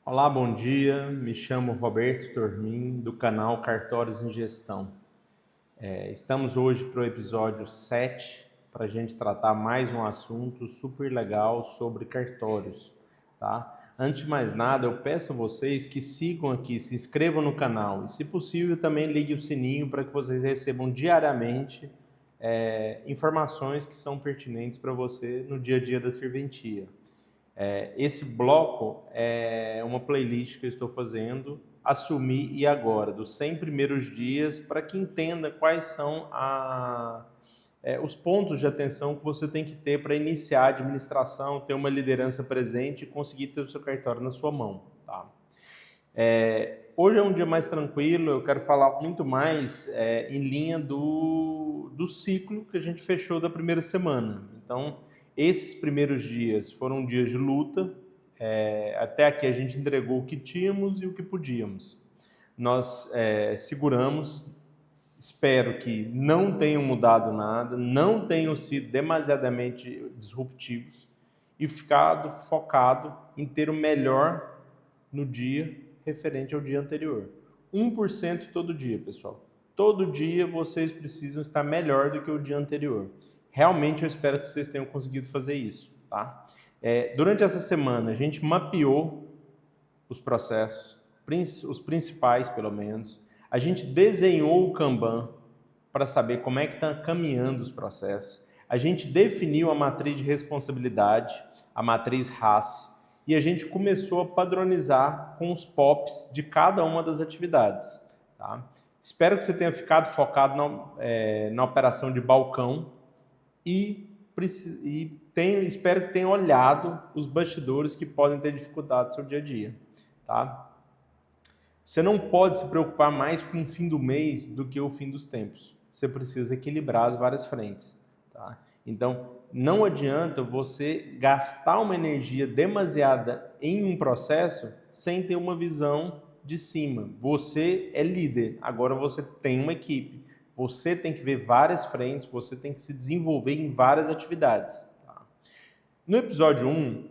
Olá, bom dia. Me chamo Roberto Tormin, do canal Cartórios em Gestão. Estamos hoje para o episódio 7, para a gente tratar mais um assunto super legal sobre cartórios, tá? Antes de mais nada, eu peço a vocês que sigam aqui, se inscrevam no canal e, se possível, também liguem o sininho para que vocês recebam diariamente informações que são pertinentes para você no dia a dia da serventia. Esse bloco é uma playlist que eu estou fazendo, Assumir e Agora, dos 100 primeiros dias, para que entenda quais são os pontos de atenção que você tem que ter para iniciar a administração, ter uma liderança presente e conseguir ter o seu cartório na sua mão. Tá? Hoje é um dia mais tranquilo, eu quero falar muito mais em linha do ciclo que a gente fechou da primeira semana. Então, esses primeiros dias foram dias de luta, até aqui a gente entregou o que tínhamos e o que podíamos. Nós seguramos, espero que não tenham mudado nada, não tenham sido demasiadamente disruptivos e ficado focado em ter o melhor no dia referente ao dia anterior. 1% todo dia, pessoal. Todo dia vocês precisam estar melhor do que o dia anterior. Realmente eu espero que vocês tenham conseguido fazer isso, tá? Durante essa semana a gente mapeou os processos, os principais pelo menos. A gente desenhou o Kanban para saber como é que está caminhando os processos. A gente definiu a matriz de responsabilidade, a matriz RACE, e a gente começou a padronizar com os POPs de cada uma das atividades. Tá? Espero que você tenha ficado focado na operação de balcão e espero que tenha olhado os bastidores que podem ter dificultado no seu dia a dia. Tá? Você não pode se preocupar mais com o fim do mês do que o fim dos tempos. Você precisa equilibrar as várias frentes. Tá? Então, não adianta você gastar uma energia demasiada em um processo sem ter uma visão de cima. Você é líder, agora você tem uma equipe. Você tem que ver várias frentes, você tem que se desenvolver em várias atividades. Tá? No episódio 1,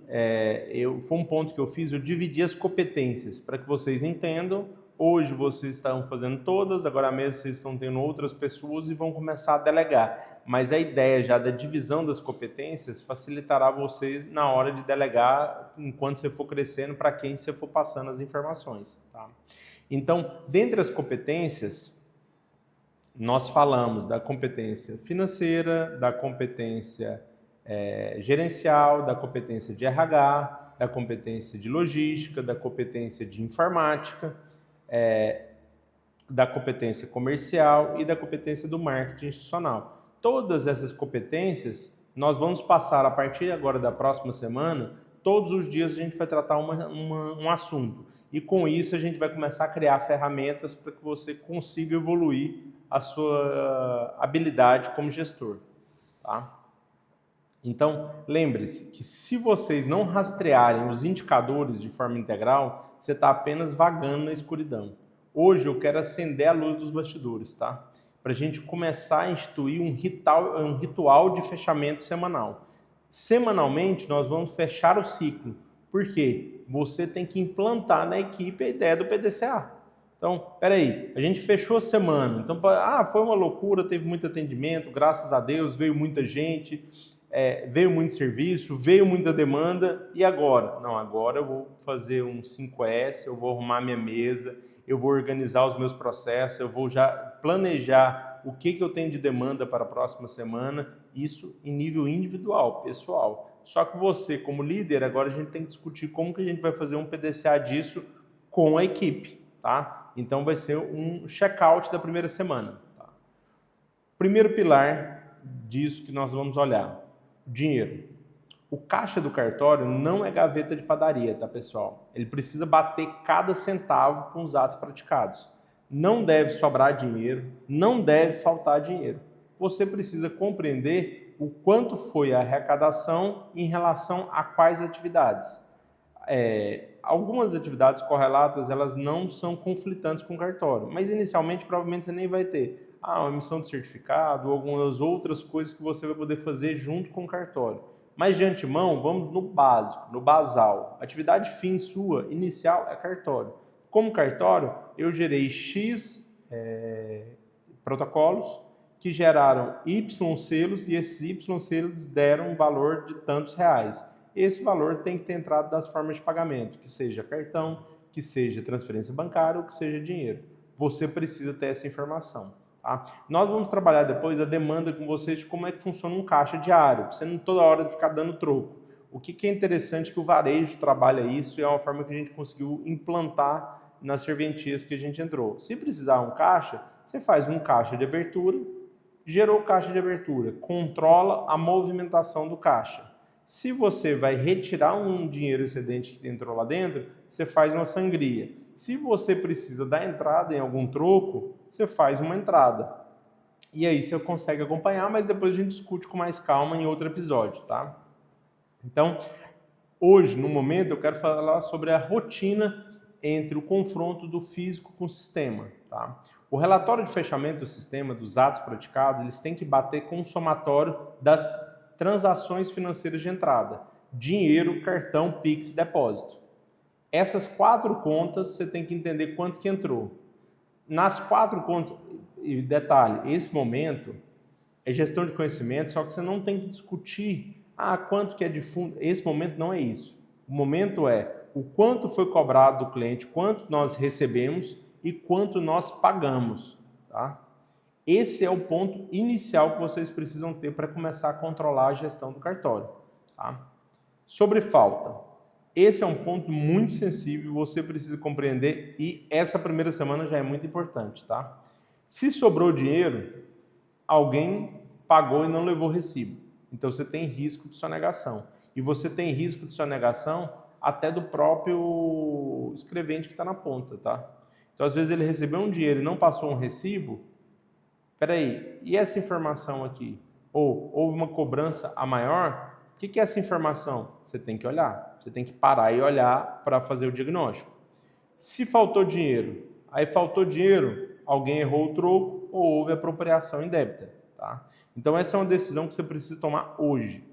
foi um ponto que eu fiz, eu dividi as competências para que vocês entendam. Hoje vocês estão fazendo todas, agora mesmo vocês estão tendo outras pessoas e vão começar a delegar. Mas a ideia já da divisão das competências facilitará você na hora de delegar enquanto você for crescendo para quem você for passando as informações. Tá? Então, dentre as competências, nós falamos da competência financeira, da competência gerencial, da competência de RH, da competência de logística, da competência de informática, da competência comercial e da competência do marketing institucional. Todas essas competências nós vamos passar a partir agora da próxima semana, todos os dias a gente vai tratar um assunto. E com isso a gente vai começar a criar ferramentas para que você consiga evoluir a sua habilidade como gestor. Tá? Então, lembre-se que se vocês não rastrearem os indicadores de forma integral, você está apenas vagando na escuridão. Hoje eu quero acender a luz dos bastidores, tá? Para a gente começar a instituir um ritual de fechamento semanal. Semanalmente, nós vamos fechar o ciclo. Por quê? Você tem que implantar na equipe a ideia do PDCA. Então, peraí, a gente fechou a semana. Então, foi uma loucura, teve muito atendimento, graças a Deus, veio muita gente, veio muito serviço, veio muita demanda, e agora? Não, agora eu vou fazer um 5S, eu vou arrumar minha mesa, eu vou organizar os meus processos, eu vou já planejar o que eu tenho de demanda para a próxima semana, isso em nível individual, pessoal. Só que você, como líder, agora a gente tem que discutir como que a gente vai fazer um PDCA disso com a equipe, tá? Então vai ser um check-out da primeira semana. Tá? Primeiro pilar disso que nós vamos olhar, dinheiro. O caixa do cartório não é gaveta de padaria, tá, pessoal? Ele precisa bater cada centavo com os atos praticados. Não deve sobrar dinheiro, não deve faltar dinheiro. Você precisa compreender o quanto foi a arrecadação em relação a quais atividades. Algumas atividades correlatas, elas não são conflitantes com o cartório, mas inicialmente provavelmente você nem vai ter uma emissão de certificado ou algumas outras coisas que você vai poder fazer junto com o cartório. Mas de antemão, vamos no básico, no basal. Atividade fim sua, inicial, é cartório. Como cartório, eu gerei X protocolos que geraram Y selos e esses Y selos deram um valor de tantos reais. Esse valor tem que ter entrado das formas de pagamento, que seja cartão, que seja transferência bancária ou que seja dinheiro. Você precisa ter essa informação. Tá? Nós vamos trabalhar depois a demanda com vocês de como é que funciona um caixa diário, para você não toda hora ficar dando troco. O que é interessante que o varejo trabalha isso e é uma forma que a gente conseguiu implantar nas serventias que a gente entrou. Se precisar um caixa, você faz um caixa de abertura, gerou caixa de abertura, controla a movimentação do caixa. Se você vai retirar um dinheiro excedente que entrou lá dentro, você faz uma sangria. Se você precisa dar entrada em algum troco, você faz uma entrada. E aí você consegue acompanhar, mas depois a gente discute com mais calma em outro episódio, tá? Então, hoje, no momento, eu quero falar sobre a rotina entre o confronto do físico com o sistema, tá? O relatório de fechamento do sistema, dos atos praticados, eles têm que bater com o somatório das transações financeiras de entrada: dinheiro, cartão, Pix, depósito. Essas 4 contas você tem que entender quanto que entrou. Nas 4 contas, e detalhe, esse momento é gestão de conhecimento, só que você não tem que discutir quanto que é de fundo. Esse momento não é isso. O momento é o quanto foi cobrado do cliente, quanto nós recebemos e quanto nós pagamos. Tá? Esse é o ponto inicial que vocês precisam ter para começar a controlar a gestão do cartório. Tá? Sobre falta. Esse é um ponto muito sensível, você precisa compreender e essa primeira semana já é muito importante. Tá? Se sobrou dinheiro, alguém pagou e não levou recibo. Então você tem risco de sonegação. E você tem risco de sonegação até do próprio escrevente que está na ponta, tá? Então, às vezes, ele recebeu um dinheiro e não passou um recibo. Peraí, e essa informação aqui? Ou houve uma cobrança a maior? O que é essa informação? Você tem que olhar. Você tem que parar e olhar para fazer o diagnóstico. Se faltou dinheiro, alguém errou o troco ou houve apropriação indébita. Tá? Então, essa é uma decisão que você precisa tomar hoje.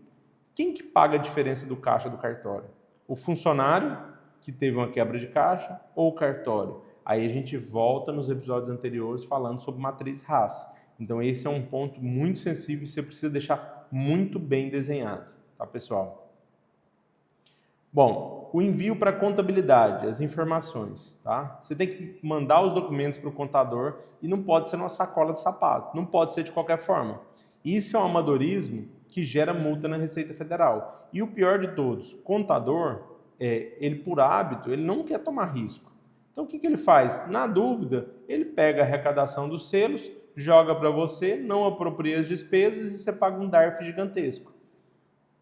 Quem que paga a diferença do caixa do cartório? O funcionário que teve uma quebra de caixa ou o cartório? Aí a gente volta nos episódios anteriores falando sobre matriz raça. Então, esse é um ponto muito sensível e você precisa deixar muito bem desenhado, tá, pessoal? Bom, o envio para a contabilidade, as informações, tá? Você tem que mandar os documentos para o contador e não pode ser numa sacola de sapato, não pode ser de qualquer forma. Isso é um amadorismo que gera multa na Receita Federal. E o pior de todos, contador, ele por hábito, ele não quer tomar risco. Então o que ele faz? Na dúvida, ele pega a arrecadação dos selos, joga para você, não apropria as despesas e você paga um DARF gigantesco.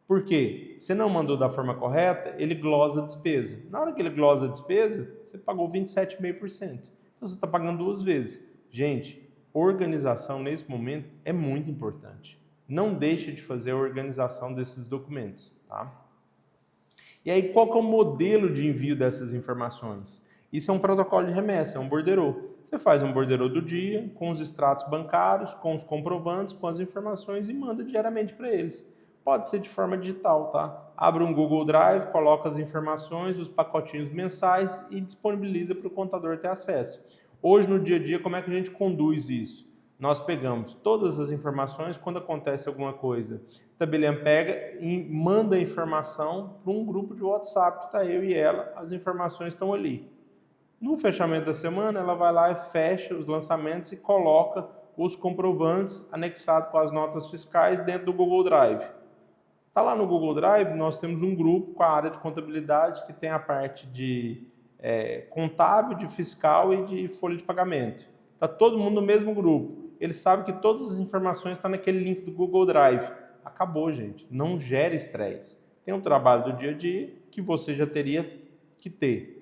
Por quê? Você não mandou da forma correta, ele glosa a despesa. Na hora que ele glosa a despesa, você pagou 27,5%. Então você está pagando 2 vezes. Gente, organização nesse momento é muito importante. Não deixe de fazer a organização desses documentos. Tá? E aí, qual que é o modelo de envio dessas informações? Isso é um protocolo de remessa, é um borderô. Você faz um borderô do dia, com os extratos bancários, com os comprovantes, com as informações e manda diariamente para eles. Pode ser de forma digital, tá? Abre um Google Drive, coloca as informações, os pacotinhos mensais e disponibiliza para o contador ter acesso. Hoje, no dia a dia, como é que a gente conduz isso? Nós pegamos todas as informações, quando acontece alguma coisa, a Tabelian pega e manda a informação para um grupo de WhatsApp que está eu e ela, as informações estão ali. No fechamento da semana, ela vai lá e fecha os lançamentos e coloca os comprovantes anexados com as notas fiscais dentro do Google Drive. Está lá no Google Drive, nós temos um grupo com a área de contabilidade que tem a parte de contábil, de fiscal e de folha de pagamento. Está todo mundo no mesmo grupo. Ele sabe que todas as informações estão naquele link do Google Drive. Acabou, gente. Não gera estresse. Tem um trabalho do dia a dia que você já teria que ter.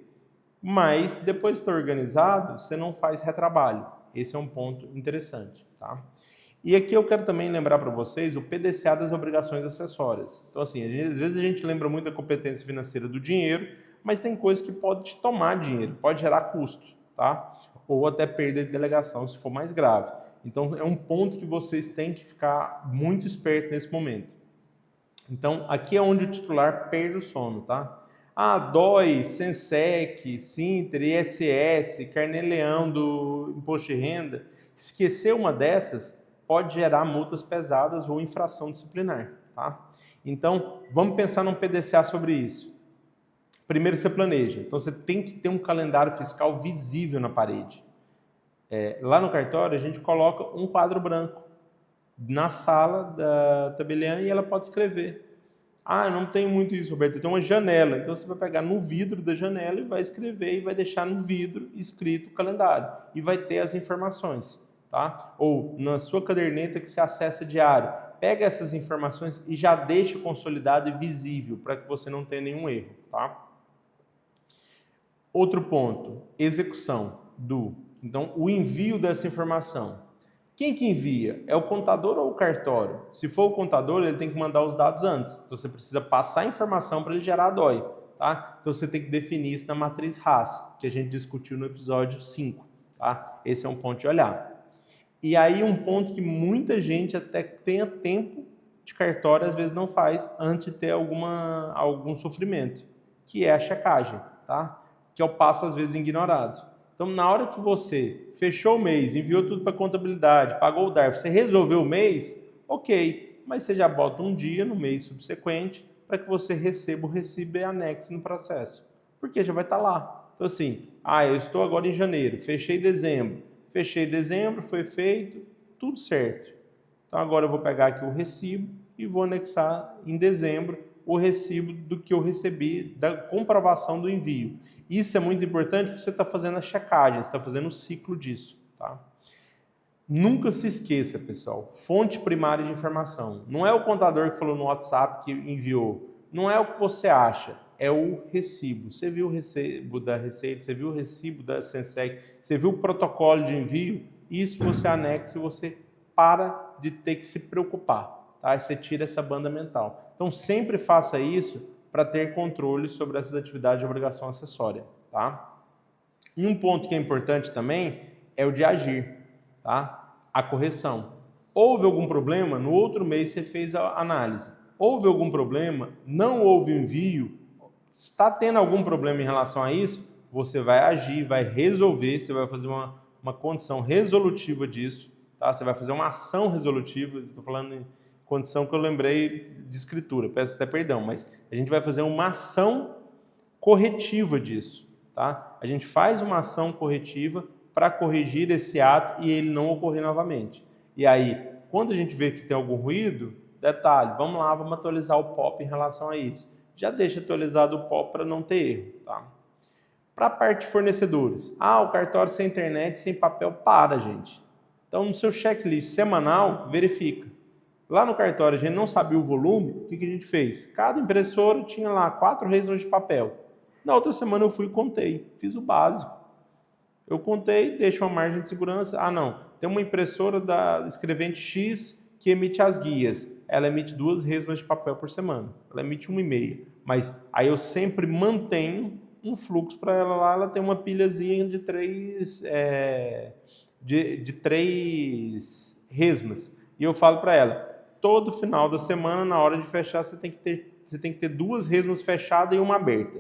Mas, depois de estar organizado, você não faz retrabalho. Esse é um ponto interessante, tá? E aqui eu quero também lembrar para vocês o PDCA das obrigações acessórias. Então, assim, às vezes a gente lembra muito da competência financeira do dinheiro, mas tem coisas que podem te tomar dinheiro, pode gerar custo, tá? Ou até perda de delegação, se for mais grave. Então, é um ponto que vocês têm que ficar muito esperto nesse momento. Então, aqui é onde o titular perde o sono, tá? Ah, DOI, Sensec, Sinter, ISS, Carnê-Leão do Imposto de Renda. Esquecer uma dessas pode gerar multas pesadas ou infração disciplinar, tá? Então, vamos pensar num PDCA sobre isso. Primeiro você planeja. Então, você tem que ter um calendário fiscal visível na parede. Lá no cartório, a gente coloca um quadro branco na sala da tabeliã e ela pode escrever. Ah, eu não tenho muito isso, Roberto. Eu tenho uma janela. Então você vai pegar no vidro da janela e vai escrever e vai deixar no vidro escrito o calendário. E vai ter as informações, tá? Ou na sua caderneta que você acessa diário. Pega essas informações e já deixa consolidado e visível para que você não tenha nenhum erro, tá? Outro ponto, execução do. Então, o envio dessa informação. Quem que envia? É o contador ou o cartório? Se for o contador, ele tem que mandar os dados antes. Então, você precisa passar a informação para ele gerar a DOI. Tá? Então, você tem que definir isso na matriz RAS, que a gente discutiu no episódio 5. Tá? Esse é um ponto de olhar. E aí, um ponto que muita gente até tenha tempo de cartório, às vezes não faz, antes de ter algum sofrimento, que é a checagem, tá? Que é o passo, às vezes, ignorado. Então, na hora que você fechou o mês, enviou tudo para a contabilidade, pagou o DARF, você resolveu o mês, ok, mas você já bota um dia no mês subsequente para que você receba o recibo e anexe no processo, porque já vai estar lá. Então, assim, eu estou agora em janeiro, fechei dezembro, foi feito, tudo certo. Então, agora eu vou pegar aqui o recibo e vou anexar em dezembro o recibo do que eu recebi, da comprovação do envio. Isso é muito importante porque você está fazendo a checagem, você está fazendo o ciclo disso, tá? Nunca se esqueça, pessoal, fonte primária de informação. Não é o contador que falou no WhatsApp que enviou, não é o que você acha, é o recibo. Você viu o recibo da Receita, você viu o recibo da Sensec, você viu o protocolo de envio, isso você anexa e você para de ter que se preocupar, tá? E você tira essa banda mental. Então sempre faça isso para ter controle sobre essas atividades de obrigação acessória, tá? E um ponto que é importante também é o de agir, tá? A correção. Houve algum problema? No outro mês você fez a análise. Houve algum problema? Não houve envio? Está tendo algum problema em relação a isso? Você vai agir, vai resolver, você vai fazer uma condição resolutiva disso, tá? Você vai fazer uma ação resolutiva, estou falando em condição que eu lembrei de escritura, peço até perdão, mas a gente vai fazer uma ação corretiva disso, tá? A gente faz uma ação corretiva para corrigir esse ato e ele não ocorrer novamente. E aí, quando a gente vê que tem algum ruído, detalhe, vamos lá, vamos atualizar o POP em relação a isso. Já deixa atualizado o POP para não ter erro, tá? Para a parte de fornecedores, o cartório sem internet, sem papel, para, gente. Então, no seu checklist semanal, verifica. Lá no cartório, a gente não sabia o volume, o que a gente fez? Cada impressora tinha lá 4 resmas de papel. Na outra semana eu fui e contei, fiz o básico. Eu contei, deixo uma margem de segurança. Não, tem uma impressora da escrevente X que emite as guias. Ela emite 2 resmas de papel por semana. Ela emite 1,5. Mas aí eu sempre mantenho um fluxo para ela lá. Ela tem uma pilhazinha de 3 de 3 resmas. E eu falo para ela, todo final da semana, na hora de fechar, você tem que ter 2 resmas fechadas e uma aberta.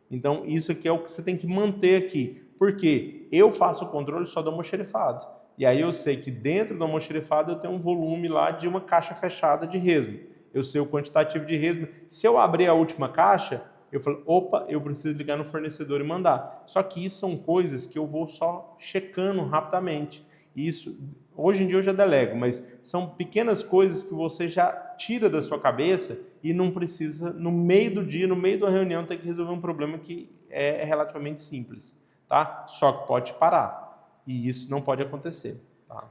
Então, isso aqui é o que você tem que manter aqui. Porque eu faço o controle só do almoxerifado. E aí eu sei que dentro do almoxerifado eu tenho um volume lá de uma caixa fechada de resma. Eu sei o quantitativo de resma. Se eu abrir a última caixa, eu falo, opa, eu preciso ligar no fornecedor e mandar. Só que isso são coisas que eu vou só checando rapidamente. Isso, hoje em dia eu já delego, mas são pequenas coisas que você já tira da sua cabeça e não precisa, no meio do dia, no meio da reunião, ter que resolver um problema que é relativamente simples, tá? Só que pode parar. E isso não pode acontecer, tá?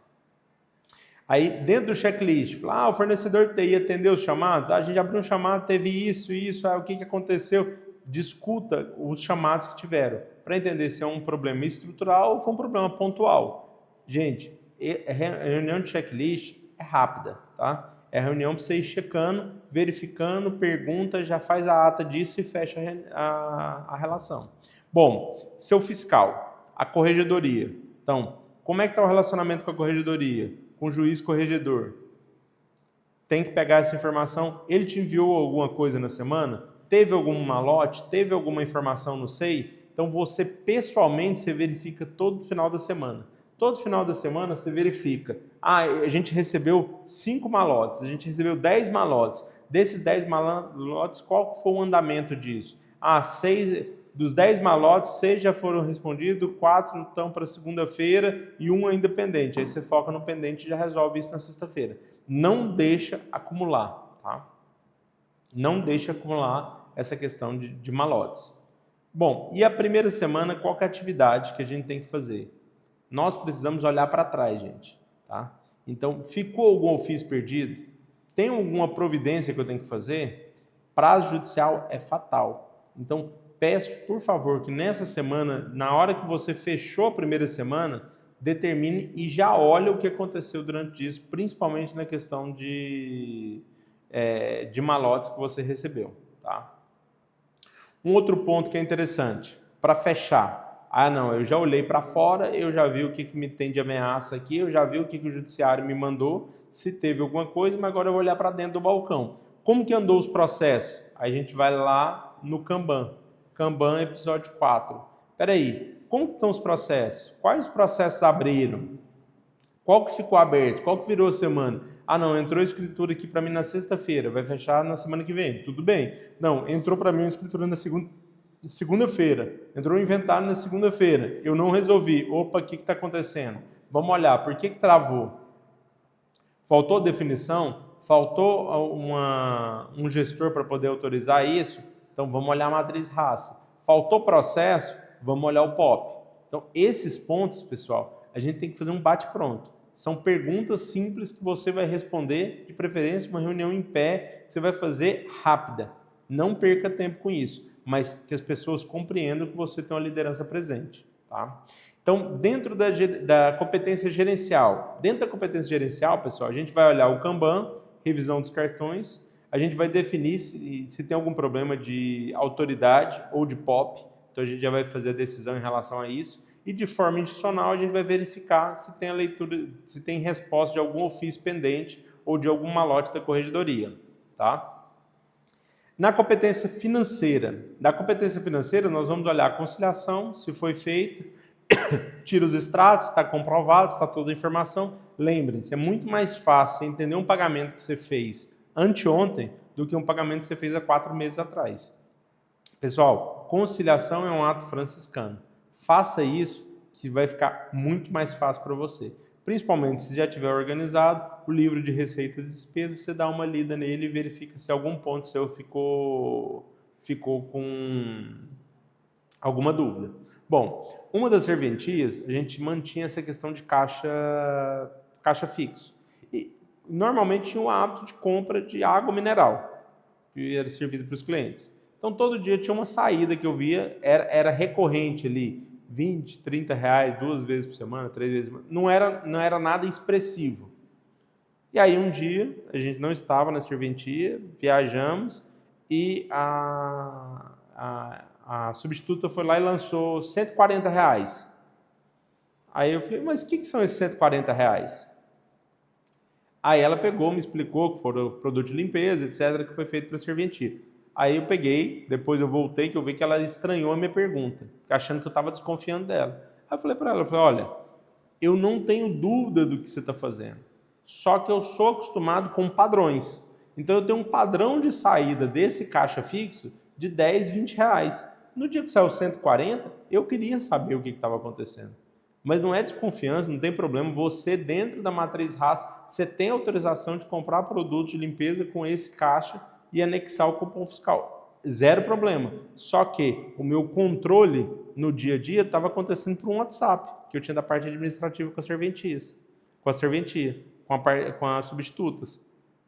Aí, dentro do checklist, o fornecedor TI atendeu os chamados? A gente abriu um chamado, teve isso, o que aconteceu? Discuta os chamados que tiveram, para entender se é um problema estrutural ou foi um problema pontual. Gente, a reunião de checklist é rápida, tá? É a reunião para você ir checando, verificando, pergunta, já faz a ata disso e fecha a relação. Bom, seu fiscal, a corregedoria. Então, como é que está o relacionamento com a corregedoria? Com o juiz corregedor? tem que pegar essa informação. Ele te enviou alguma coisa na semana? Teve algum malote? Teve alguma informação no SEI? Então você pessoalmente você verifica todo final da semana. Todo final da semana você verifica. A gente recebeu 5 malotes, a gente recebeu 10 malotes. Desses 10 malotes, qual foi o andamento disso? 6 dos 10 malotes, 6 já foram respondidos, 4 estão para segunda-feira e 1 ainda pendente. Aí você foca no pendente e já resolve isso na sexta-feira. Não deixa acumular, tá? Não deixa acumular essa questão de malotes. Bom, e a primeira semana, qual que é a atividade que a gente tem que fazer? Nós precisamos olhar para trás, gente, tá? Então, ficou algum ofício perdido? Tem alguma providência que eu tenho que fazer? Prazo judicial é fatal. Então, peço, por favor, que nessa semana, na hora que você fechou a primeira semana, determine e já olhe o que aconteceu durante isso, principalmente na questão de malotes que você recebeu, tá? Um outro ponto que é interessante, para fechar. Não, eu já olhei para fora, eu já vi o que me tem de ameaça aqui, eu já vi o que o judiciário me mandou, se teve alguma coisa, mas agora eu vou olhar para dentro do balcão. Como que andou os processos? Aí a gente vai lá no Kanban. Kanban, episódio 4. Espera aí, como que estão os processos? Quais processos abriram? Qual que ficou aberto? Qual que virou a semana? Não, entrou a escritura aqui para mim na sexta-feira, vai fechar na semana que vem. Tudo bem. Não, entrou para mim a escritura na segunda-feira. Entrou o inventário na segunda-feira. Eu não resolvi. Opa, o que está acontecendo? Vamos olhar. Por que travou? Faltou definição? Faltou um gestor para poder autorizar isso? Então, vamos olhar a matriz raça. Faltou processo? Vamos olhar o POP. Então, esses pontos, pessoal, a gente tem que fazer um bate-pronto. São perguntas simples que você vai responder, de preferência uma reunião em pé, que você vai fazer rápida. Não perca tempo com isso, mas que as pessoas compreendam que você tem uma liderança presente, tá? Então, dentro da competência gerencial, pessoal, a gente vai olhar o Kanban, revisão dos cartões, a gente vai definir se tem algum problema de autoridade ou de POP, então a gente já vai fazer a decisão em relação a isso. E de forma institucional a gente vai verificar se tem a leitura, se tem resposta de algum ofício pendente ou de algum malote da corregedoria, tá? Na competência financeira, nós vamos olhar a conciliação, se foi feito, tira os extratos, está comprovado, está toda a informação. Lembrem-se, é muito mais fácil você entender um pagamento que você fez anteontem do que um pagamento que você fez há 4 meses atrás. Pessoal, conciliação é um ato franciscano. Faça isso que vai ficar muito mais fácil para você. Principalmente se já tiver organizado, o livro de receitas e despesas, você dá uma lida nele e verifica se algum ponto seu ficou com alguma dúvida. Bom, uma das serventias, a gente mantinha essa questão de caixa fixo. E normalmente tinha o hábito de compra de água mineral, que era servido para os clientes. Então, todo dia tinha uma saída que eu via, era recorrente ali, 20, 30 reais, 2 vezes por semana, 3 vezes por semana. Não era nada expressivo. E aí, um dia, a gente não estava na serventia, viajamos, e a substituta foi lá e lançou 140 reais. Aí eu falei, mas o que são esses 140 reais? Aí ela pegou, me explicou que foram produto de limpeza, etc., que foi feito para a serventia. Aí eu peguei, depois eu voltei, que eu vi que ela estranhou a minha pergunta, achando que eu estava desconfiando dela. Aí eu falei para ela, olha, eu não tenho dúvida do que você está fazendo, só que eu sou acostumado com padrões. Então eu tenho um padrão de saída desse caixa fixo de 10, 20 reais. No dia que saiu 140, eu queria saber o que estava acontecendo. Mas não é desconfiança, não tem problema. Você, dentro da matriz raça, você tem autorização de comprar produtos de limpeza com esse caixa e anexar o cupom fiscal. Zero problema. Só que o meu controle no dia a dia estava acontecendo por um WhatsApp, que eu tinha da parte administrativa com as serventias, com as substitutas.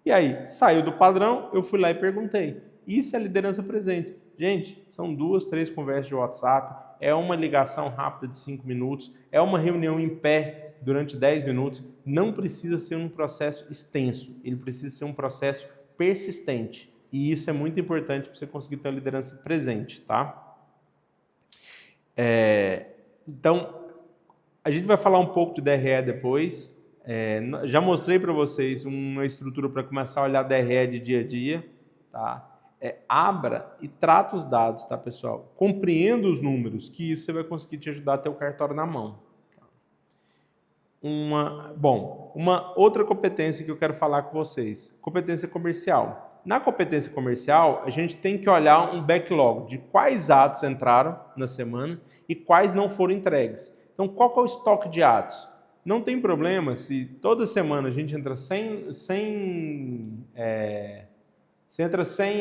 E aí, saiu do padrão, eu fui lá e perguntei. Isso é liderança presente. Gente, são 2, 3 conversas de WhatsApp, é uma ligação rápida de 5 minutos, é uma reunião em pé durante 10 minutos. Não precisa ser um processo extenso, ele precisa ser um processo persistente. E isso é muito importante para você conseguir ter uma liderança presente, tá? Então, a gente vai falar um pouco de DRE depois. Já mostrei para vocês uma estrutura para começar a olhar DRE de dia a dia, tá? Abra e trata os dados, tá, pessoal? Compreenda os números, que isso você vai conseguir te ajudar a ter o cartório na mão. Uma outra competência que eu quero falar com vocês, competência comercial. Na competência comercial, a gente tem que olhar um backlog de quais atos entraram na semana e quais não foram entregues. Então, qual que é o estoque de atos? Não tem problema se toda semana a gente entra 100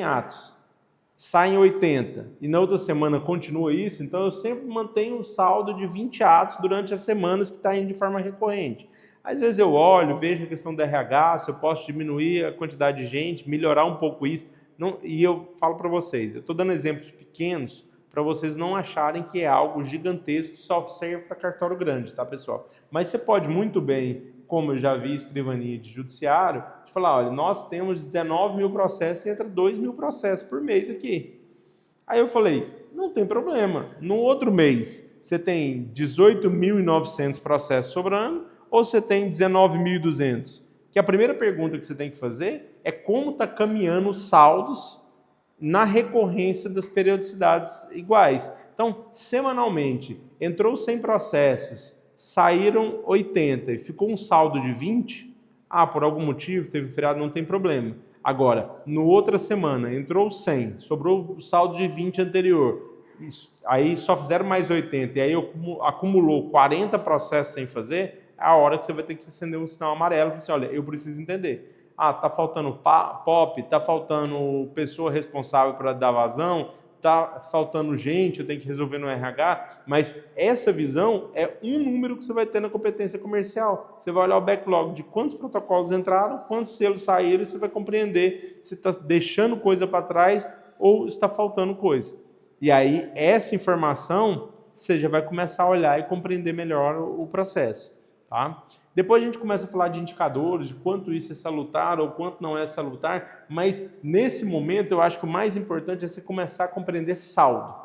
atos, saem 80 e na outra semana continua isso, então eu sempre mantenho um saldo de 20 atos durante as semanas que está indo de forma recorrente. Às vezes eu olho, vejo a questão do RH, se eu posso diminuir a quantidade de gente, melhorar um pouco isso. E eu falo para vocês, eu estou dando exemplos pequenos para vocês não acharem que é algo gigantesco que só serve para cartório grande, tá, pessoal? Mas você pode muito bem, como eu já vi escrivania de judiciário, de falar, olha, nós temos 19 mil processos e entra 2 mil processos por mês aqui. Aí eu falei, não tem problema. No outro mês, você tem 18.900 processos sobrando ou você tem 19.200? Que a primeira pergunta que você tem que fazer é como está caminhando os saldos na recorrência das periodicidades iguais. Então, semanalmente, entrou 100 processos, saíram 80 e ficou um saldo de 20, por algum motivo, teve feriado, não tem problema. Agora, no outra semana, entrou 100, sobrou o saldo de 20 anterior, aí só fizeram mais 80 e aí acumulou 40 processos sem fazer, é a hora que você vai ter que acender um sinal amarelo e falar assim, olha, eu preciso entender. Tá faltando POP, tá faltando pessoa responsável para dar vazão, tá faltando gente, eu tenho que resolver no RH, mas essa visão é um número que você vai ter na competência comercial. Você vai olhar o backlog de quantos protocolos entraram, quantos selos saíram, e você vai compreender se está deixando coisa para trás ou está faltando coisa. E aí, essa informação, você já vai começar a olhar e compreender melhor o processo. Tá? Depois a gente começa a falar de indicadores, de quanto isso é salutar ou quanto não é salutar, mas nesse momento eu acho que o mais importante é você começar a compreender saldo.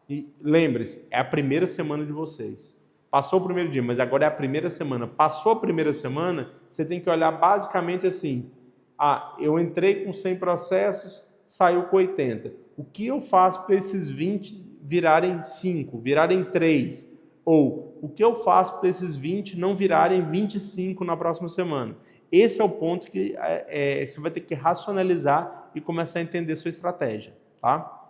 E lembre-se, é a primeira semana de vocês. Passou o primeiro dia, mas agora é a primeira semana. Passou a primeira semana, você tem que olhar basicamente assim, eu entrei com 100 processos, saiu com 80. O que eu faço para esses 20 virarem 5, virarem 3? Ou o que eu faço para esses 20 não virarem 25 na próxima semana? Esse é o ponto que você vai ter que racionalizar e começar a entender sua estratégia. Tá?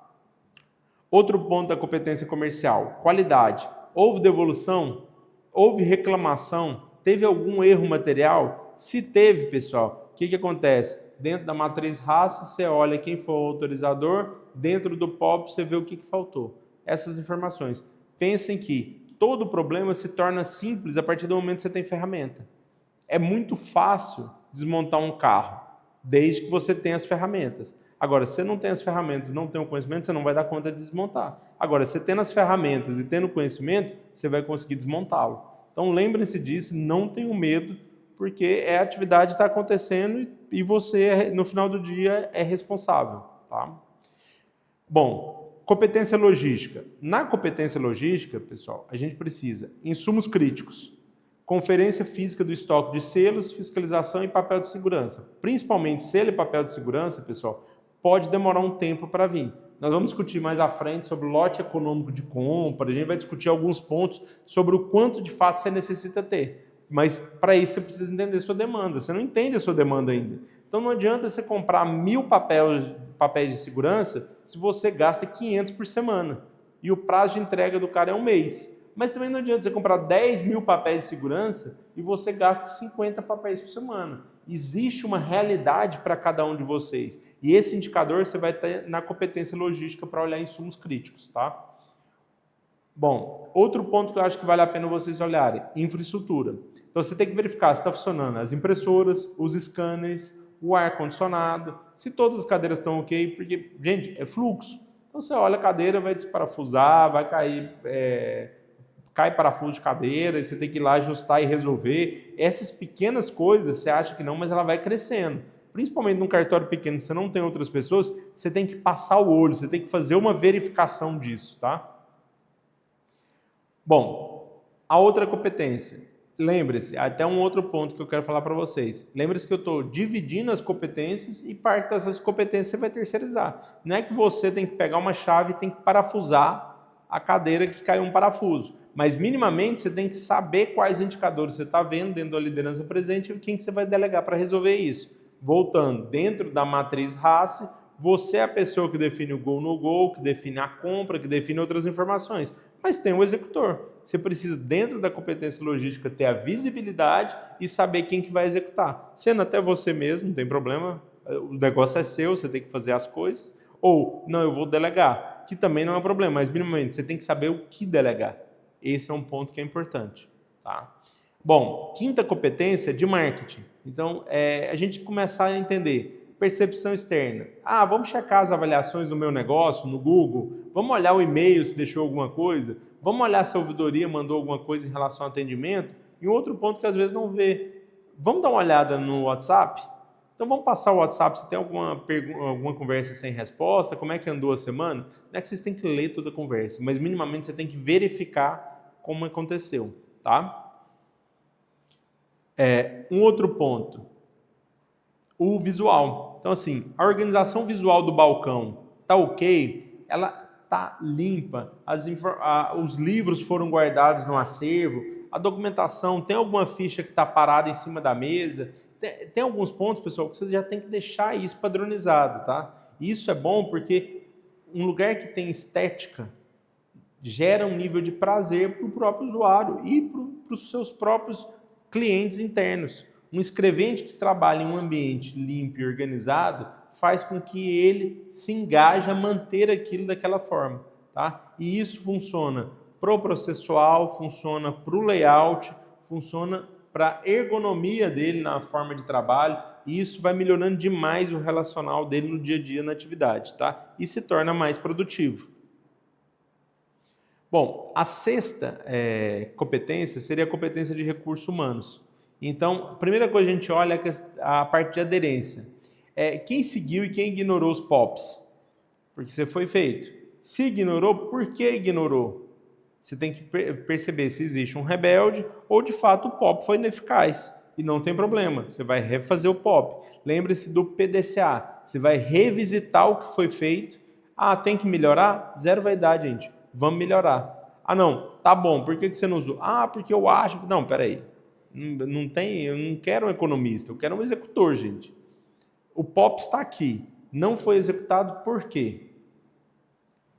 Outro ponto da competência comercial, qualidade. Houve devolução? Houve reclamação? Teve algum erro material? Se teve, pessoal, o que acontece? Dentro da matriz raça, você olha quem foi o autorizador, dentro do POP você vê o que faltou. Essas informações. Pensem que todo problema se torna simples a partir do momento que você tem ferramenta. É muito fácil desmontar um carro, desde que você tenha as ferramentas. Agora, se você não tem as ferramentas e não tem o conhecimento, você não vai dar conta de desmontar. Agora, você tendo as ferramentas e tendo o conhecimento, você vai conseguir desmontá-lo. Então, lembrem-se disso, não tenham medo, porque a atividade está acontecendo e você, no final do dia, é responsável. Tá? Bom, competência logística. Na competência logística, pessoal, a gente precisa insumos críticos, conferência física do estoque de selos, fiscalização e papel de segurança. Principalmente selo e papel de segurança, pessoal, pode demorar um tempo para vir. Nós vamos discutir mais à frente sobre o lote econômico de compra, a gente vai discutir alguns pontos sobre o quanto de fato você necessita ter. Mas para isso você precisa entender sua demanda. Você não entende a sua demanda ainda. Então não adianta você comprar 1000 papéis de segurança se você gasta 500 por semana. E o prazo de entrega do cara é um mês. Mas também não adianta você comprar 10 mil papéis de segurança e você gasta 50 papéis por semana. Existe uma realidade para cada um de vocês. E esse indicador você vai ter na competência logística para olhar insumos críticos, tá? Bom, outro ponto que eu acho que vale a pena vocês olharem, infraestrutura. Então você tem que verificar se está funcionando as impressoras, os scanners, o ar-condicionado, se todas as cadeiras estão ok, porque, gente, é fluxo. Então você olha a cadeira, vai desparafusar, vai cair, cai parafuso de cadeira, e você tem que ir lá ajustar e resolver. Essas pequenas coisas, você acha que não, mas ela vai crescendo. Principalmente num cartório pequeno, você não tem outras pessoas, você tem que passar o olho, você tem que fazer uma verificação disso, tá? Bom, a outra competência, lembre-se, até um outro ponto que eu quero falar para vocês. Lembre-se que eu estou dividindo as competências e parte dessas competências você vai terceirizar. Não é que você tem que pegar uma chave e tem que parafusar a cadeira que caiu um parafuso. Mas minimamente você tem que saber quais indicadores você está vendo dentro da liderança presente e quem que você vai delegar para resolver isso. Voltando, dentro da matriz RACE, você é a pessoa que define o go no go, que define a compra, que define outras informações. Mas tem o executor. Você precisa, dentro da competência logística, ter a visibilidade e saber quem que vai executar. Sendo até você mesmo, não tem problema, o negócio é seu, você tem que fazer as coisas. Ou, não, eu vou delegar, que também não é um problema, mas minimamente você tem que saber o que delegar. Esse é um ponto que é importante. Tá? Bom, quinta competência de marketing. Então, a gente começar a entender percepção externa. Vamos checar as avaliações do meu negócio no Google, vamos olhar o e-mail se deixou alguma coisa, vamos olhar se a ouvidoria mandou alguma coisa em relação ao atendimento. E um outro ponto que às vezes não vê, vamos dar uma olhada no WhatsApp? Então vamos passar o WhatsApp, se tem alguma conversa sem resposta, como é que andou a semana? Não é que vocês têm que ler toda a conversa, mas minimamente você tem que verificar como aconteceu, tá? Um outro ponto, o visual. Então assim, a organização visual do balcão tá ok? Ela tá limpa? Os livros foram guardados no acervo? A documentação, tem alguma ficha que está parada em cima da mesa? Tem alguns pontos, pessoal, que você já tem que deixar isso padronizado, tá? Isso é bom porque um lugar que tem estética gera um nível de prazer para o próprio usuário e para os seus próprios clientes internos. Um escrevente que trabalha em um ambiente limpo e organizado faz com que ele se engaje a manter aquilo daquela forma, tá? E isso funciona para o processual, funciona para o layout, funciona para a ergonomia dele na forma de trabalho, e isso vai melhorando demais o relacional dele no dia a dia na atividade, tá? E se torna mais produtivo. Bom, a sexta competência seria a competência de recursos humanos. Então, a primeira coisa que a gente olha é a parte de aderência. Quem seguiu e quem ignorou os POPs? Porque você foi feito. Se ignorou, por que ignorou? Você tem que perceber se existe um rebelde ou, de fato, o POP foi ineficaz. E não tem problema, você vai refazer o POP. Lembre-se do PDCA. Você vai revisitar o que foi feito. Tem que melhorar? Zero vaidade, gente. Vamos melhorar. Não, tá bom, por que você não usou? Porque eu acho... Não, peraí. Não tem, eu não quero um economista, eu quero um executor, gente. O POP está aqui. Não foi executado por quê?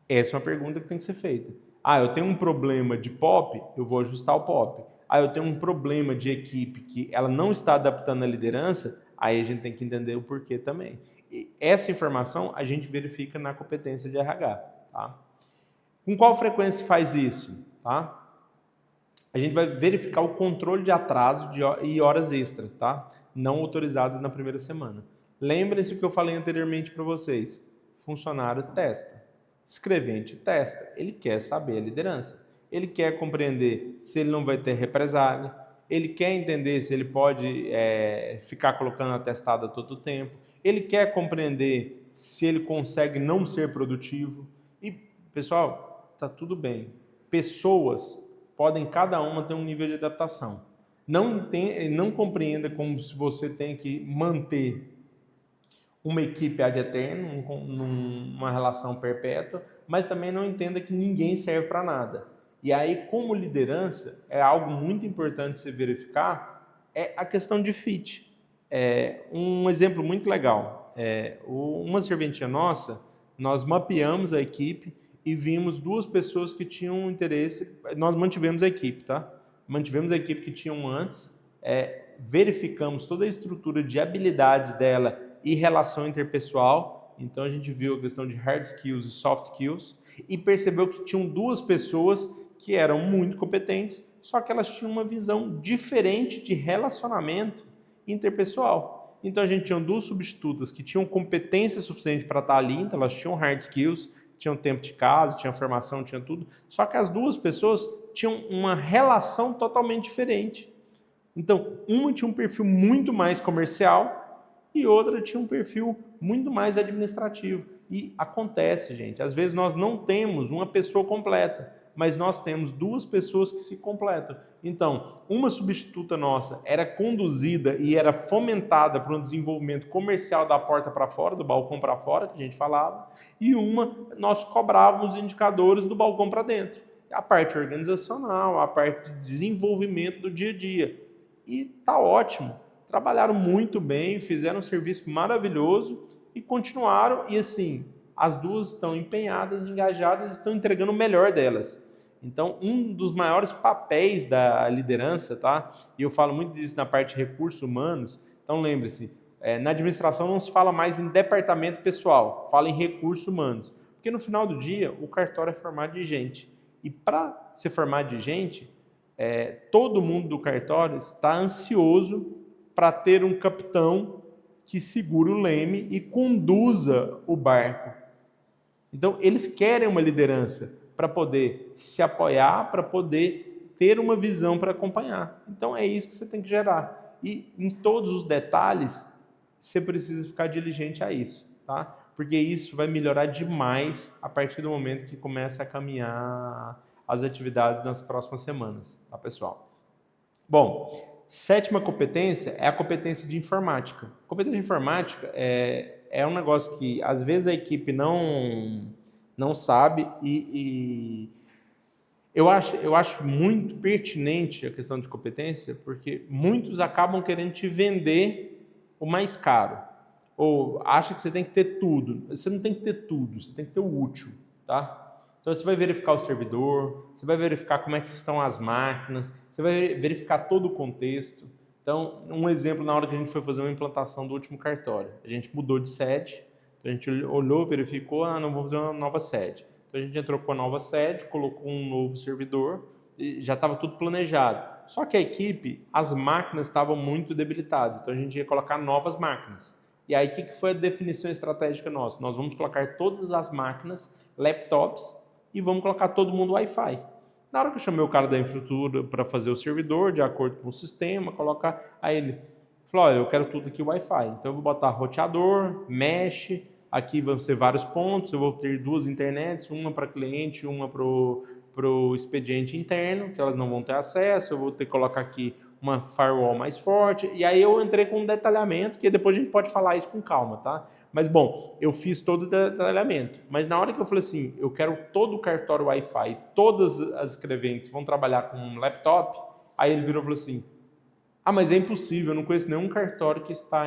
Essa é uma pergunta que tem que ser feita. Eu tenho um problema de POP, eu vou ajustar o POP. Eu tenho um problema de equipe que ela não está adaptando a liderança, aí a gente tem que entender o porquê também. E essa informação a gente verifica na competência de RH. Tá? Com qual frequência faz isso? Tá? A gente vai verificar o controle de atraso e horas extras, tá? Não autorizadas na primeira semana. Lembrem-se o que eu falei anteriormente para vocês. Funcionário testa. Escrevente testa, ele quer saber a liderança, ele quer compreender se ele não vai ter represália, ele quer entender se ele pode ficar colocando atestado a todo tempo, ele quer compreender se ele consegue não ser produtivo. E, pessoal, tá tudo bem. Pessoas podem cada uma ter um nível de adaptação. Não compreenda como se você tem que manter uma equipe ad eterno, numa relação perpétua, mas também não entenda que ninguém serve para nada. E aí, como liderança, é algo muito importante você verificar, é a questão de fit. Um exemplo muito legal, uma serventia nossa, nós mapeamos a equipe e vimos duas pessoas que tinham interesse, nós mantivemos a equipe, tá? Mantivemos a equipe que tinham antes, verificamos toda a estrutura de habilidades dela e relação interpessoal. Então a gente viu a questão de hard skills e soft skills e percebeu que tinham duas pessoas que eram muito competentes, só que elas tinham uma visão diferente de relacionamento interpessoal. Então a gente tinha duas substitutas que tinham competência suficiente para estar ali, então elas tinham hard skills, tinham tempo de casa, tinham formação, tinham tudo, só que as duas pessoas tinham uma relação totalmente diferente. Então, uma tinha um perfil muito mais comercial e outra tinha um perfil muito mais administrativo. E acontece, gente, às vezes nós não temos uma pessoa completa. mas nós temos duas pessoas que se completam. Então, uma substituta nossa era conduzida e era fomentada para um desenvolvimento comercial da porta para fora, do balcão para fora, que a gente falava, e uma nós cobrávamos indicadores do balcão para dentro. A parte organizacional, a parte de desenvolvimento do dia a dia. E tá ótimo. Trabalharam muito bem, fizeram um serviço maravilhoso e continuaram. E assim, as duas estão empenhadas, engajadas, estão entregando o melhor delas. Então, um dos maiores papéis da liderança, tá? E eu falo muito disso na parte de recursos humanos. Então, lembre-se, na administração não se fala mais em departamento pessoal, fala em recursos humanos. Porque no final do dia, o cartório é formado de gente. E para ser formado de gente, todo mundo do cartório está ansioso para ter um capitão que segure o leme e conduza o barco. Então, eles querem uma liderança para poder se apoiar, para poder ter uma visão para acompanhar. Então, é isso que você tem que gerar. E em todos os detalhes, você precisa ficar diligente a isso, tá? Porque isso vai melhorar demais a partir do momento que começa a caminhar as atividades nas próximas semanas, tá, pessoal? Bom, sétima competência é a competência de informática. A competência de informática é um negócio que, às vezes, a equipe não sabe e eu acho muito pertinente a questão de competência, porque muitos acabam querendo te vender o mais caro. Ou acha que você tem que ter tudo. Você não tem que ter tudo, você tem que ter o útil, tá? Então você vai verificar o servidor, você vai verificar como é que estão as máquinas, você vai verificar todo o contexto. Então, um exemplo, na hora que a gente foi fazer uma implantação do último cartório, a gente mudou de sede, então a gente olhou, verificou, não vamos fazer uma nova sede. Então a gente entrou com a nova sede, colocou um novo servidor, e já estava tudo planejado. Só que a equipe, as máquinas estavam muito debilitadas, então a gente ia colocar novas máquinas. E aí, o que foi a definição estratégica nossa? Nós vamos colocar todas as máquinas, laptops, e vamos colocar todo mundo Wi-Fi. Na hora que eu chamei o cara da infraestrutura para fazer o servidor, de acordo com o sistema, colocar, aí ele falou, olha, eu quero tudo aqui Wi-Fi. Então eu vou botar roteador, mesh, aqui vão ser vários pontos, eu vou ter duas internets, uma para cliente, uma para o expediente interno, que elas não vão ter acesso, eu vou ter que colocar aqui uma firewall mais forte, e aí eu entrei com um detalhamento, que depois a gente pode falar isso com calma, tá? Mas, bom, eu fiz todo o detalhamento, mas na hora que eu falei assim, eu quero todo o cartório Wi-Fi, todas as escreventes vão trabalhar com um laptop, aí ele virou e falou assim, mas é impossível, eu não conheço nenhum cartório que está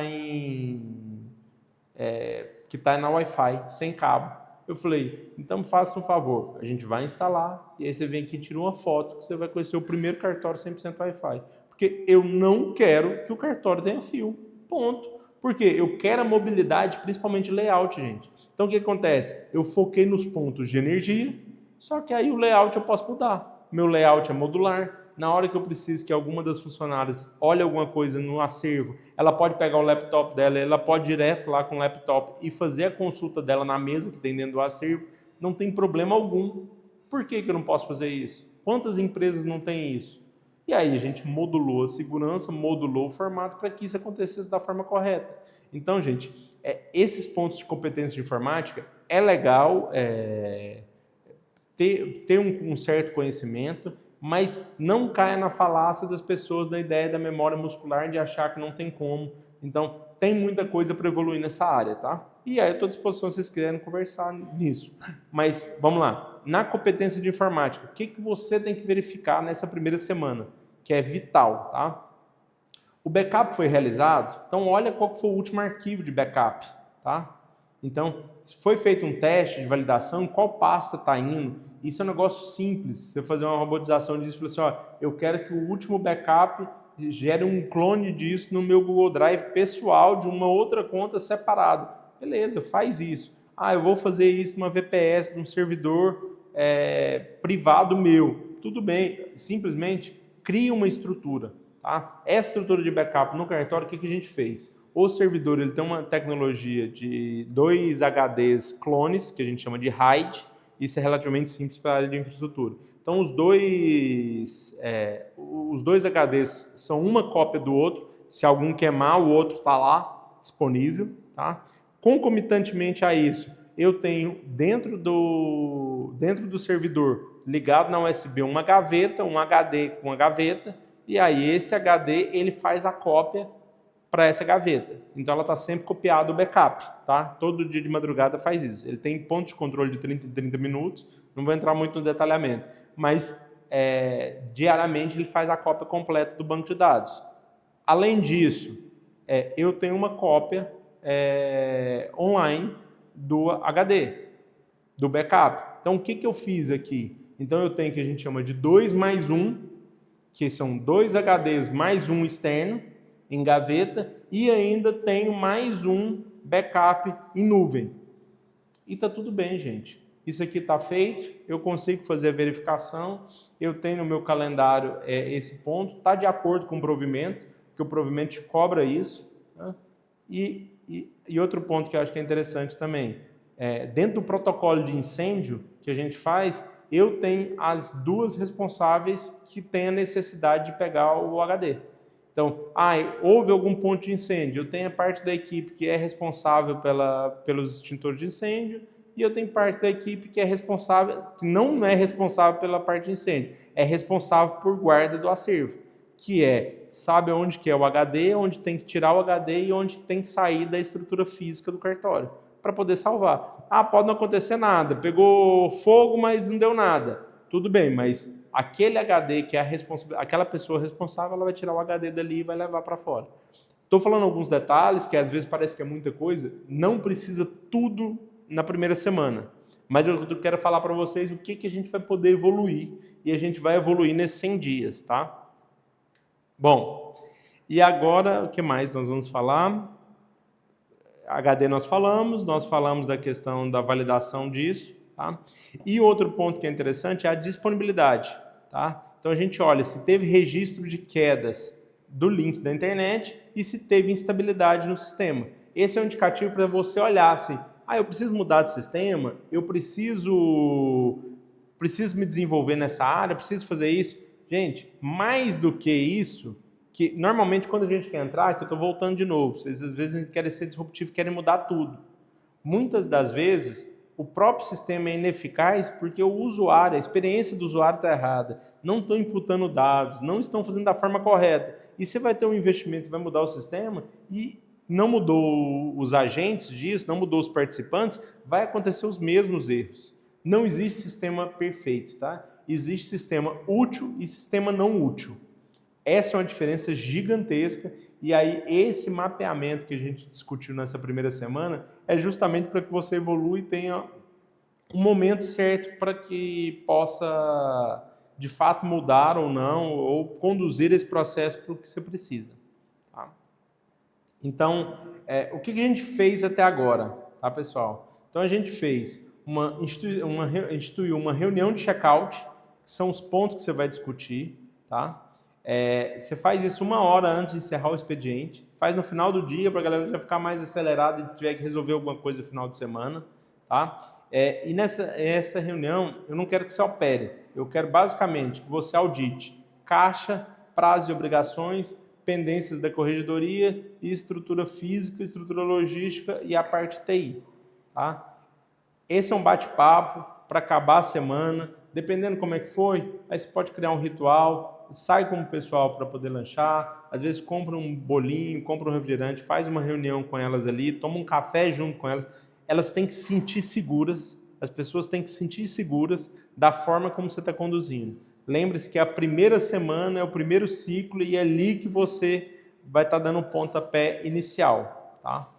na Wi-Fi, sem cabo. Eu falei, então faça um favor, a gente vai instalar, e aí você vem aqui e tira uma foto, que você vai conhecer o primeiro cartório 100% Wi-Fi. Porque eu não quero que o cartório tenha fio. Ponto. Porque eu quero a mobilidade, principalmente layout, gente. Então, o que acontece? Eu foquei nos pontos de energia, só que aí o layout eu posso mudar. Meu layout é modular. Na hora que eu preciso que alguma das funcionárias olhe alguma coisa no acervo, ela pode pegar o laptop dela, ela pode ir direto lá com o laptop e fazer a consulta dela na mesa que tem dentro do acervo. Não tem problema algum. Por que eu não posso fazer isso? Quantas empresas não têm isso? E aí a gente modulou a segurança, modulou o formato para que isso acontecesse da forma correta. Então, gente, esses pontos de competência de informática é legal ter um certo conhecimento, mas não caia na falácia das pessoas da ideia da memória muscular de achar que não tem como. Então, tem muita coisa para evoluir nessa área, tá? E aí eu estou à disposição se vocês quiserem conversar nisso. Mas, vamos lá. Na competência de informática, o que você tem que verificar nessa primeira semana? Que é vital, tá? O backup foi realizado, então olha qual foi o último arquivo de backup, tá? Então, se foi feito um teste de validação, em qual pasta está indo? Isso é um negócio simples. Você fazer uma robotização disso e falar assim, eu quero que o último backup gere um clone disso no meu Google Drive pessoal de uma outra conta separada. Beleza, faz isso. Eu vou fazer isso numa VPS, num servidor privado meu. Tudo bem, simplesmente cria uma estrutura. Tá? Essa estrutura de backup no cartório, o que a gente fez? O servidor ele tem uma tecnologia de 2 HDs clones, que a gente chama de RAID. Isso é relativamente simples para a área de infraestrutura. Então, os dois HDs são uma cópia do outro. Se algum queimar, o outro está lá, disponível. Tá? Concomitantemente a isso, eu tenho dentro do servidor ligado na USB uma gaveta, um HD com uma gaveta, e aí esse HD ele faz a cópia para essa gaveta. Então ela está sempre copiada o backup, tá? Todo dia de madrugada faz isso. Ele tem ponto de controle de 30 em 30 minutos, não vou entrar muito no detalhamento, mas diariamente ele faz a cópia completa do banco de dados. Além disso, eu tenho uma cópia online do HD, do backup. Então o que eu fiz aqui? Então eu tenho o que a gente chama de 2+1, que são 2 HDs mais um externo, em gaveta, e ainda tenho mais um backup em nuvem. E tá tudo bem, gente. Isso aqui está feito, eu consigo fazer a verificação, eu tenho no meu calendário esse ponto, está de acordo com o provimento, que o provimento te cobra isso. Né? E outro ponto que eu acho que é interessante também, dentro do protocolo de incêndio que a gente faz, eu tenho as duas responsáveis que têm a necessidade de pegar o HD. Então, houve algum ponto de incêndio, eu tenho a parte da equipe que é responsável pelos extintores de incêndio e eu tenho parte da equipe que que não é responsável pela parte de incêndio, é responsável por guarda do acervo, que sabe onde que é o HD, onde tem que tirar o HD e onde tem que sair da estrutura física do cartório, para poder salvar. Pode não acontecer nada, pegou fogo, mas não deu nada. Tudo bem, mas aquele HD que é aquela pessoa responsável, ela vai tirar o HD dali e vai levar para fora. Estou falando alguns detalhes que às vezes parece que é muita coisa, não precisa tudo na primeira semana. Mas eu quero falar para vocês o que a gente vai poder evoluir e a gente vai evoluir nesses 100 dias, tá? Bom, e agora o que mais nós vamos falar? HD nós falamos da questão da validação disso, tá? E outro ponto que é interessante é a disponibilidade, tá? Então a gente olha se teve registro de quedas do link da internet e se teve instabilidade no sistema. Esse é um indicativo para você olhar assim, eu preciso mudar de sistema, eu preciso me desenvolver nessa área, preciso fazer isso. Gente, mais do que isso, que normalmente quando a gente quer entrar, que eu estou voltando de novo, vocês às vezes querem ser disruptivos, querem mudar tudo. Muitas das vezes, o próprio sistema é ineficaz porque o usuário, a experiência do usuário está errada, não estão imputando dados, não estão fazendo da forma correta. E você vai ter um investimento, vai mudar o sistema e não mudou os agentes disso, não mudou os participantes, vai acontecer os mesmos erros. Não existe sistema perfeito, tá? Existe sistema útil e sistema não útil. Essa é uma diferença gigantesca e aí esse mapeamento que a gente discutiu nessa primeira semana é justamente para que você evolua e tenha um momento certo para que possa de fato mudar ou não, ou conduzir esse processo para o que você precisa. Tá? Então, o que a gente fez até agora, tá, pessoal? Então a gente fez instituiu uma reunião de check-out, que são os pontos que você vai discutir, tá? Você faz isso 1 hora antes de encerrar o expediente, faz no final do dia para a galera já ficar mais acelerada e tiver que resolver alguma coisa no final de semana, tá? E nessa reunião eu não quero que você opere, eu quero basicamente que você audite caixa, prazo e obrigações, pendências da corregedoria e estrutura física, estrutura logística e a parte TI, tá? Esse é um bate-papo para acabar a semana, dependendo como é que foi, aí você pode criar um ritual, sai com o pessoal para poder lanchar, às vezes compra um bolinho, compra um refrigerante, faz uma reunião com elas ali, toma um café junto com elas. Elas têm que se sentir seguras, as pessoas têm que se sentir seguras da forma como você está conduzindo. Lembre-se que a primeira semana é o primeiro ciclo e é ali que você vai estar dando o pontapé inicial, tá?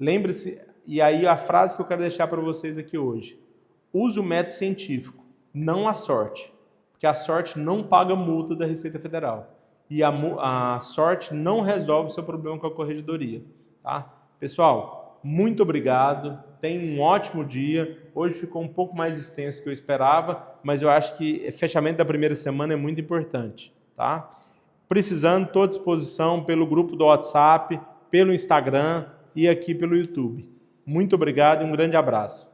Lembre-se, e aí a frase que eu quero deixar para vocês aqui hoje, use o método científico, não a sorte, porque a sorte não paga multa da Receita Federal e a sorte não resolve o seu problema com a corregedoria, tá? Pessoal, muito obrigado, tenha um ótimo dia, hoje ficou um pouco mais extenso do que eu esperava, mas eu acho que o fechamento da primeira semana é muito importante, tá? Precisando, estou à disposição pelo grupo do WhatsApp, pelo Instagram e aqui pelo YouTube. Muito obrigado e um grande abraço.